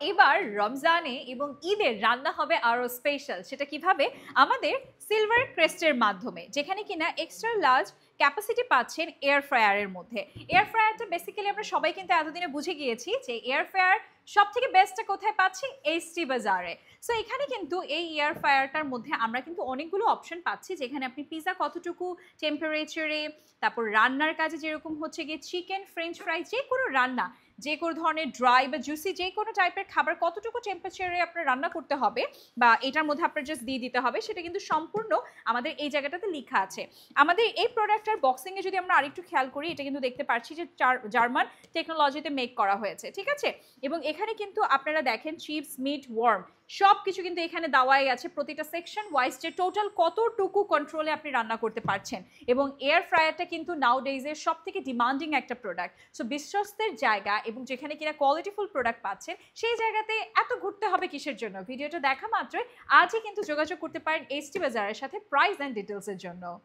এবার রমজানে এবং ঈদের রান্না হবে আরো স্পেশাল। সেটা কিভাবে? আমাদের সিলভার ক্রেস্টের মাধ্যমে, যেখানে কিনা এক্সট্রা লার্জ ক্যাপাসিটি পাচ্ছেন এয়ার ফ্রায়ারের মধ্যে। এয়ার ফ্রায়ারটা বেসিক্যালি আমরা সবাই কিন্তু এতদিনে বুঝে গিয়েছি যে এয়ার ফ্রায়ার সব থেকে বেস্টটা কোথায় পাচ্ছি? এইচটি বাজারে। সো এখানে কিন্তু এই এয়ার ফ্রায়ারটার মধ্যে আমরা কিন্তু অনেকগুলো অপশন পাচ্ছি, যেখানে আপনি পিৎজা কতটুকু টেম্পারেচারে, তারপর রান্নার কাজে যেরকম হচ্ছে গিয়ে চিকেন, ফ্রেঞ্চ ফ্রাই, যে কোনো রান্না, যে কোনো ধরনের ড্রাই বা জুসি যে কোনো টাইপের খাবার কতটুকু টেম্পারেচারে আপনার রান্না করতে হবে বা এটার মধ্যে আপনার জাস্ট দিয়ে দিতে হবে, সেটা কিন্তু সম্পূর্ণ আমাদের এই জায়গাটাতে লেখা আছে। আমাদের এই প্রোডাক্টটার বক্সিংয়ে যদি আমরা আরেকটু খেয়াল করি, এটা কিন্তু দেখতে পাচ্ছি যে জার্মান টেকনোলজিতে মেক করা হয়েছে, ঠিক আছে? এবং এখানে কিন্তু আপনারা দেখেন চিপস, মিট, ওয়ার্ম সব কিছু কিন্তু এখানে দেওয়াই আছে, প্রতিটা সেকশন ওয়াইজ যে টোটাল কতটুকু কন্ট্রোলে আপনি রান্না করতে পারছেন। এবং এয়ার ফ্রায়ারটা কিন্তু নাও ডেইজের সব থেকে ডিমান্ডিং একটা প্রোডাক্ট। সো বিশ্বস্তের জায়গা এবং যেখানে কিনা কোয়ালিটিফুল প্রোডাক্ট পাচ্ছেন, সেই জায়গাতে এত ঘুরতে হবে কিসের জন্য? ভিডিওটা দেখা মাত্রই আজই কিন্তু যোগাযোগ করতে পারেন এইচটি বাজারের সাথে প্রাইস অ্যান্ড ডিটেলসের জন্য।